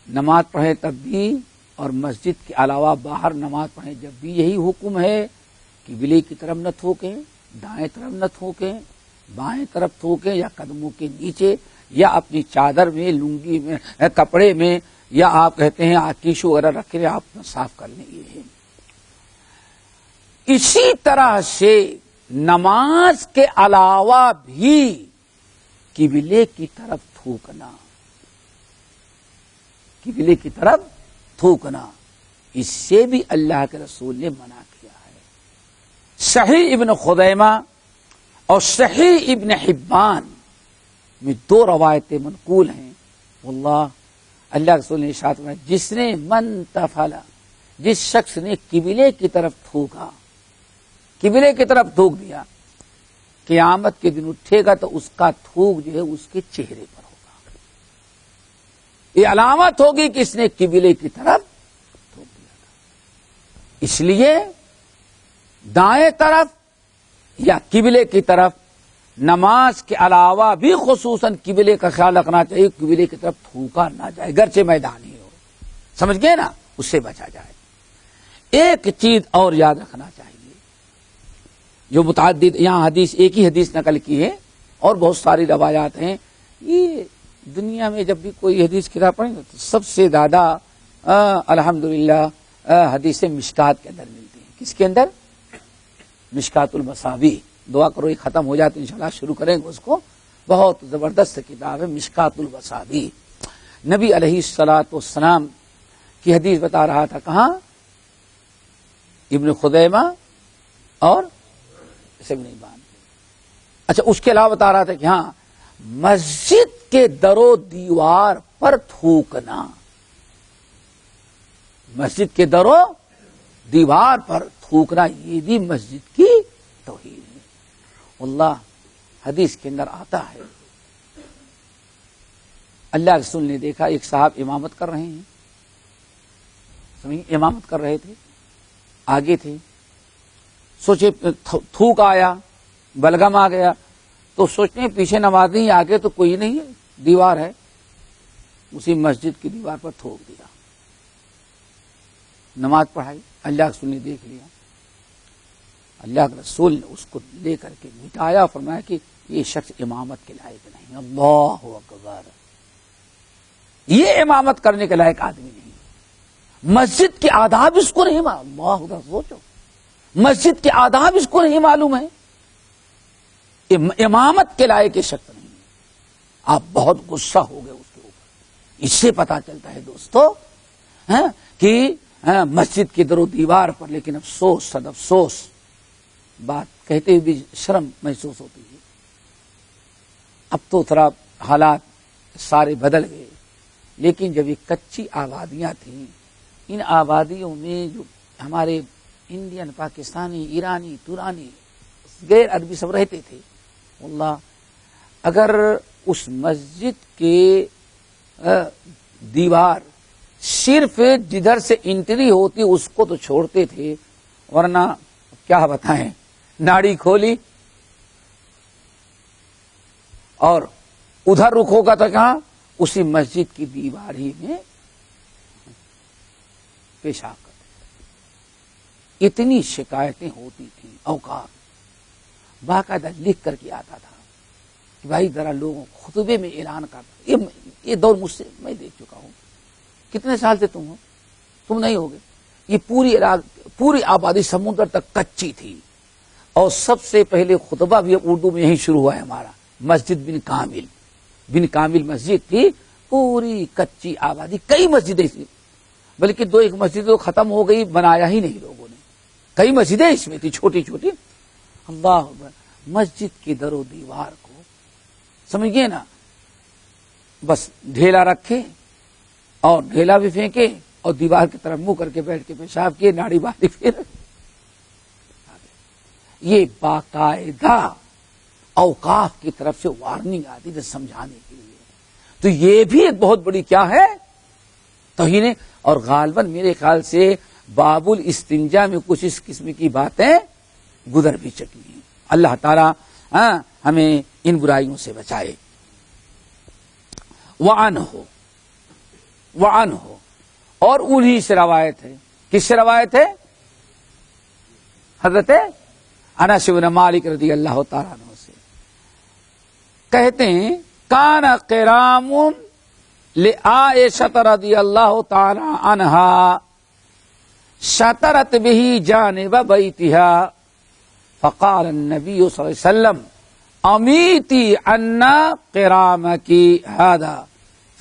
نماز پڑھیں تب بھی، اور مسجد کے علاوہ باہر نماز پڑھیں جب بھی یہی حکم ہے کہ قبلے کی طرف نہ تھوکیں، دائیں طرف نہ تھوکیں، بائیں طرف تھوکیں، یا قدموں کے نیچے، یا اپنی چادر میں، لنگی میں، کپڑے میں، یا آپ کہتے ہیں ٹیشو وغیرہ رکھ کے آپ صاف کر لیں. یہ ہے. اسی طرح سے نماز کے علاوہ بھی قبلے کی طرف تھوکنا، قبلے کی طرف تھوکنا، اس سے بھی اللہ کے رسول نے منع کیا ہے. صحیح ابن خزیمہ اور صحیح ابن حبان میں 2 روایتیں منقول ہیں. واللہ اللہ رسول نے ارشاد فرمایا، جس نے منتفلا، جس شخص نے قبلے کی طرف تھوکا، قبلے کی طرف تھوک دیا، قیامت کے دن اٹھے گا تو اس کا تھوک جو ہے اس کے چہرے پر ہوگا. یہ علامت ہوگی کہ اس نے قبلے کی طرف تھوک دیا تھا. اس لیے دائیں طرف یا قبلے کی طرف نماز کے علاوہ بھی خصوصاً قبلے کا خیال رکھنا چاہیے. قبلے کی طرف تھوکا نہ جائے، گرچہ میدان ہی ہو. سمجھ گئے نا؟ اس سے بچا جائے. ایک چیز اور یاد رکھنا چاہیے، جو متعدد یہاں حدیث، ایک ہی حدیث نقل کی ہے اور بہت ساری روایات ہیں. یہ دنیا میں جب بھی کوئی حدیث کتاب پڑھیں گے تو سب سے زیادہ الحمدللہ حدیث مشکات کے اندر ملتی ہیں. کس کے اندر؟ مشکات المصابیح. دعا کرو یہ ختم ہو جائے تو انشاءاللہ شروع کریں گے اس کو. بہت زبردست کتاب ہے مشکات المصابیح. نبی علیہ الصلوۃ والسلام کی حدیث بتا رہا تھا. کہاں؟ ابن خزیمہ اور ابن حبان. اچھا اس کے علاوہ بتا رہا تھا کہ ہاں مسجد کے در و دیوار پر تھوکنا، مسجد کے در و دیوار پر تھوکنا یہ بھی مسجد کی توہین ہے. اللہ حدیث کے اندر آتا ہے اللہ رسول نے دیکھا ایک صاحب امامت کر رہے ہیں، امامت کر رہے تھے، آگے تھے، سوچے تھوک آیا، بلغم آ گیا تو سوچتے ہیں پیچھے نمازی آگے تو کوئی نہیں ہے، دیوار ہے، اسی مسجد کی دیوار پر تھوک دیا. نماز پڑھائی، اللہ رسول نے دیکھ لیا، اللہ کے رسول نے اس کو لے کر کے مٹایا، فرمایا کہ یہ شخص امامت کے لائق نہیں. اللہ اکبر، یہ امامت کرنے کے لائق آدمی نہیں. مسجد کے آداب اس کو نہیں معلوم. اللہ اکبر، سوچو مسجد کے آداب اس کو نہیں معلوم ہے، امامت کے لائق یہ شخص نہیں. آپ بہت غصہ ہو گئے اس کے اوپر. اس سے پتا چلتا ہے دوستو کہ مسجد کی در و دیوار پر، لیکن افسوس صد افسوس بات کہتے ہوئے بھی شرم محسوس ہوتی ہے. اب تو تھوڑا حالات سارے بدل گئے، لیکن جب یہ کچی آبادیاں تھیں، ان آبادیوں میں جو ہمارے انڈین، پاکستانی، ایرانی، تورانی، غیر عربی سب رہتے تھے، اللہ اگر اس مسجد کے دیوار صرف جدھر سے انٹری ہوتی اس کو تو چھوڑتے تھے، ورنہ کیا بتائیں، ناڑی کھولی اور ادھر رخ ہوگا تو کہاں، اسی مسجد کی دیوار ہی میں پیشاب کرتے. اتنی شکایتیں ہوتی تھیں. اوقات باقاعدہ لکھ کر کے آتا تھا کہ بھائی ذرا لوگوں خطبے میں اعلان کرتا. یہ دور مجھ سے میں دیکھ چکا ہوں. کتنے سال سے تم ہو؟ تم نہیں ہوگے. یہ پوری آبادی سمندر تک کچی تھی، اور سب سے پہلے خطبہ بھی اردو میں یہی شروع ہوا ہے ہمارا. مسجد بن کامل مسجد تھی، پوری کچی آبادی. کئی مسجدیں تھیں، بلکہ دو ایک مسجد تو ختم ہو گئی، بنایا ہی نہیں لوگوں نے. کئی مسجدیں اس میں تھی چھوٹی چھوٹی. اللہ اکبر، مسجد کی در و دیوار کو سمجھئے نا، بس ڈھیلا رکھے اور ڈھیلا بھی پھینکے اور دیوار کی طرف منہ کر کے بیٹھ کے پیشاب کیے، ناڑی باندھی پھر. یہ باقاعدہ اوقاف کی طرف سے وارننگ آتی ہے سمجھانے کے لیے. تو یہ بھی ایک بہت بڑی کیا ہے، توہین. اور غالباً میرے خیال سے باب الاستنجا میں کچھ اس قسم کی باتیں گزر بھی چکی ہیں. اللہ تعالی ہمیں ان برائیوں سے بچائے. وعنہ اور انہی سے روایت ہے. کس سے روایت ہے؟ حضرت انس بن مالک رضی اللہ تعالیٰ عنہ سے. کہتے ہیں کان قرام لعائشہ رضی اللہ تعالی عنہا شطرت به جانب بیتها فقال النبی صلی اللہ علیہ وسلم امیتی عنا قرامک هذا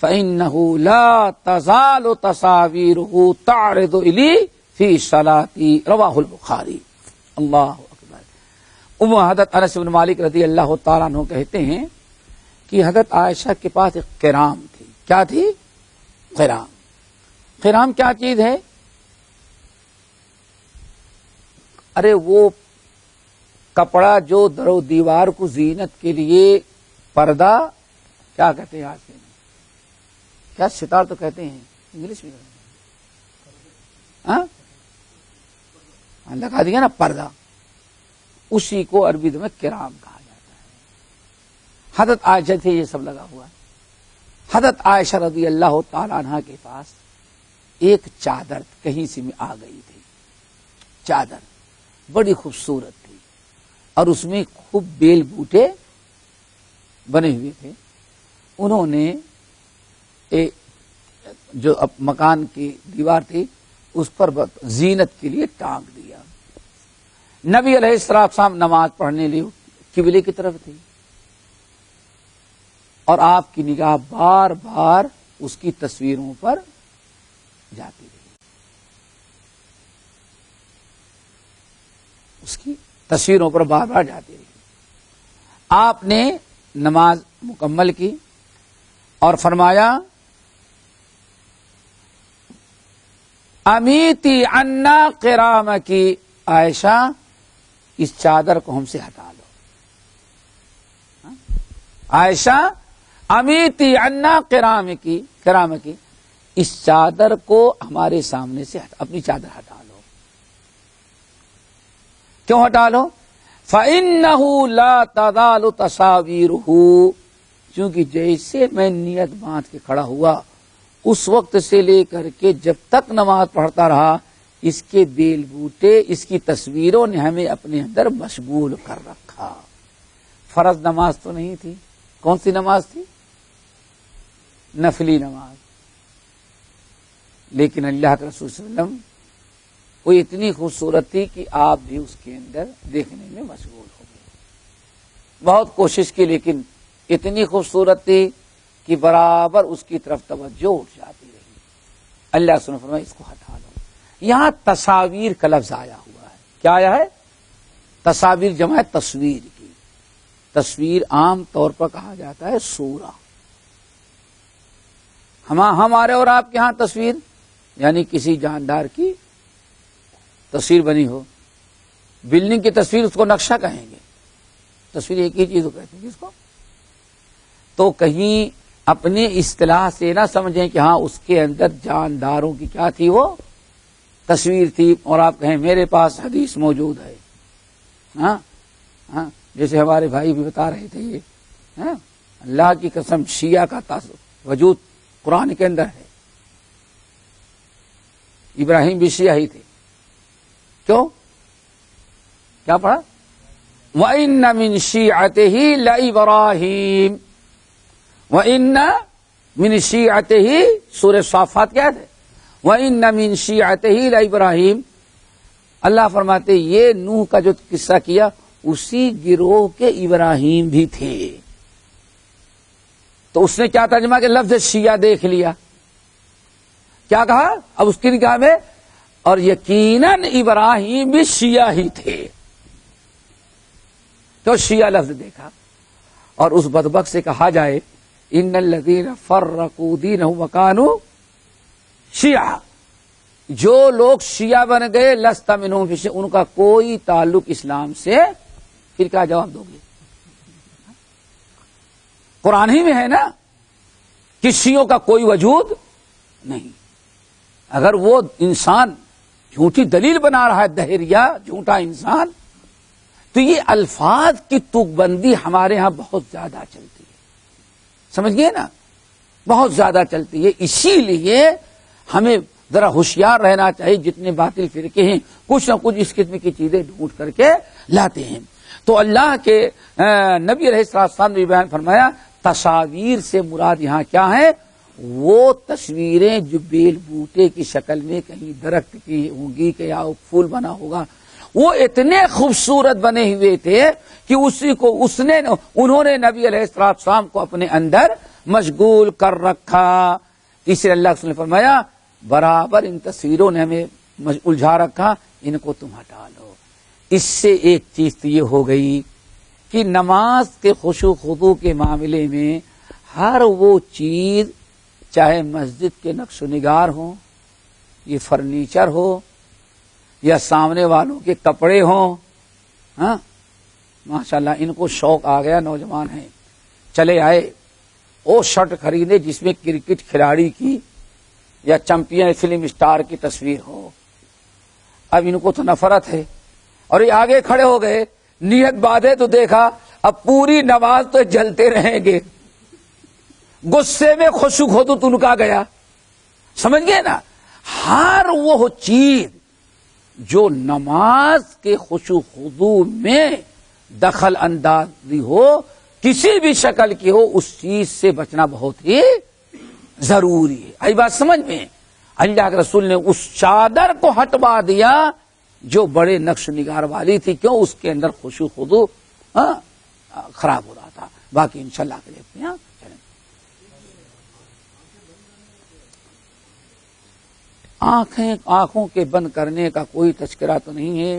فإنه لا تزال تصاویره تعرض الی فی صلاتی. رواہ البخاری. اللہ اکبر. حضرت انس بن مالک رضی اللہ تعالیٰ عنہ کہتے ہیں کہ حضرت عائشہ کے پاس ایک قرام تھی. کیا تھی؟ قرام. قرام کیا چیز ہے؟ ارے وہ کپڑا جو در و دیوار کو زینت کے لیے پردہ کیا کہتے ہیں آج کے میں؟ کیا ستار تو کہتے ہیں انگلش میں. لگا دیا نا پردہ، اسی کو عربی میں کرام کہا جاتا ہے. حضرت عائشہ سے یہ سب لگا ہوا ہے. حضرت عائشہ رضی اللہ تعالی عنہ کے پاس ایک چادر کہیں سے میں آ گئی تھی. چادر بڑی خوبصورت تھی اور اس میں خوب بیل بوٹے بنے ہوئے تھے. انہوں نے جو مکان کی دیوار تھی اس پر زینت کے لیے ٹانگ دیا. نبی علیہ السلام نماز پڑھنے لیے قبلے کی طرف تھی. اور آپ کی نگاہ بار بار اس کی تصویروں پر جاتی رہی، اس کی تصویروں پر بار بار جاتی رہی. آپ نے نماز مکمل کی اور فرمایا امیتی عنا قرام کی، عائشہ اس چادر کو ہم سے ہٹا لو. عائشہ امیتی عنا قرام کی، اس چادر کو ہمارے سامنے سے اپنی چادر ہٹا لو. کیوں ہٹا لو؟ فَإِنَّهُ لَا تَزَالُ تَصَاوِيرُهُ، کیونکہ جیسے میں نیت باندھ کے کھڑا ہوا اس وقت سے لے کر کے جب تک نماز پڑھتا رہا، اس کے بیل بوٹے، اس کی تصویروں نے ہمیں اپنے اندر مشغول کر رکھا. فرض نماز تو نہیں تھی، کون سی نماز تھی؟ نفلی نماز. لیکن اللہ کے رسول صلی اللہ علیہ وسلم وہ اتنی خوبصورت تھی کہ آپ بھی اس کے اندر دیکھنے میں مشغول ہو گئے. بہت کوشش کی لیکن اتنی خوبصورت تھی کہ برابر اس کی طرف توجہ اٹھ جاتی رہی. اللہ رسول نے فرمایا اس کو ہٹا لو. یہاں تصاویر کا لفظ آیا ہوا ہے. کیا آیا ہے؟ تصاویر جمع ہے تصویر کی. تصویر عام طور پر کہا جاتا ہے سورہ. ہمارے اور آپ کے ہاں تصویر یعنی کسی جاندار کی تصویر بنی ہو، بلڈنگ کی تصویر اس کو نقشہ کہیں گے. تصویر ایک ہی چیز کو کہتے ہیں جس کو. تو کہیں اپنی اصطلاح سے نہ سمجھیں کہ ہاں اس کے اندر جانداروں کی کیا تھی، وہ تصویر تھی، اور آپ کہیں میرے پاس حدیث موجود ہے. ہاں جیسے ہمارے بھائی بھی بتا رہے تھے یہ اللہ کی قسم شیعہ کا وجود قرآن کے اندر ہے. ابراہیم بھی شیعہ ہی تھے. کیوں؟ کیا پڑھا؟ وَإِنَّ مِن شِيعَتِهِ لَإِبْرَاهِيمَ، وَإِنَّ مِن شِيعَتِهِ سورہ صافات کیا ہے؟ وَإِنَّ مِن شِيعَتِهِ لَإِبْرَاهِيمَ. اللہ فرماتے یہ نوح کا جو قصہ کیا اسی گروہ کے ابراہیم بھی تھے. تو اس نے کیا ترجمہ کہ لفظ شیعہ دیکھ لیا. کیا کہا؟ اب اس کی نگاہ میں اور یقیناً ابراہیم بھی شیعہ ہی تھے. تو شیعہ لفظ دیکھا اور اس بدبخت سے کہا جائے ان الذین فرقوا دینہم وکانوا شیعہ، جو لوگ شیعہ بن گئے لست منہم فی شیء، ان کا کوئی تعلق اسلام سے. پھر کیا جواب دو گے؟ قرآن ہی میں ہے نا کہ شیعوں کا کوئی وجود نہیں. اگر وہ انسان جھوٹی دلیل بنا رہا ہے، دہریہ جھوٹا انسان، تو یہ الفاظ کی تک بندی ہمارے ہاں بہت زیادہ چلتی ہے. سمجھ گئے نا؟ بہت زیادہ چلتی ہے. اسی لیے ہمیں ذرا ہوشیار رہنا چاہیے. جتنے باطل فرقے ہیں کچھ نہ کچھ اس قسم کی چیزیں ڈھونڈ کر کے لاتے ہیں. تو اللہ کے نبی علیہ السلام نے بیان فرمایا تصاویر سے مراد یہاں کیا ہے؟ وہ تصویریں جو بیل بوٹے کی شکل میں کہیں درخت کی ہوں گی کہ یا پھول بنا ہوگا، وہ اتنے خوبصورت بنے ہوئے تھے کہ اسی کو انہوں نے نبی علیہ السلام کو اپنے اندر مشغول کر رکھا. اس لیے اللہ نے فرمایا برابر ان تصویروں نے ہمیں الجھا رکھا، ان کو تم ہٹا لو. اس سے ایک چیز تو یہ ہو گئی کہ نماز کے خشوع خضوع کے معاملے میں ہر وہ چیز، چاہے مسجد کے نقش و نگار ہوں، یہ فرنیچر ہو، یا سامنے والوں کے کپڑے ہوں، ماشاءاللہ ان کو شوق آ گیا، نوجوان ہیں چلے آئے وہ شرٹ خریدے جس میں کرکٹ کھلاڑی کی یا چمپئن فلم اسٹار کی تصویر ہو. اب ان کو تو نفرت ہے اور یہ آگے کھڑے ہو گئے، نیت باندھے تو دیکھا اب پوری نماز تو جلتے رہیں گے. غصے میں خشوع خضوع تو ان کا گیا. سمجھ گئے نا؟ ہر وہ چیز جو نماز کے خشوع خضوع میں دخل اندازی ہو، کسی بھی شکل کی ہو، اس چیز سے بچنا بہت ہی ضروری ہے. آئی بات سمجھ میں؟ اللہ کے رسول نے اس چادر کو ہٹوا دیا جو بڑے نقش نگار والی تھی. کیوں؟ اس کے اندر خشوع خضوع خراب ہو رہا تھا. باقی انشاءاللہ کے لیے چلیں. آنکھوں کے بند کرنے کا کوئی تذکرہ تو نہیں ہے.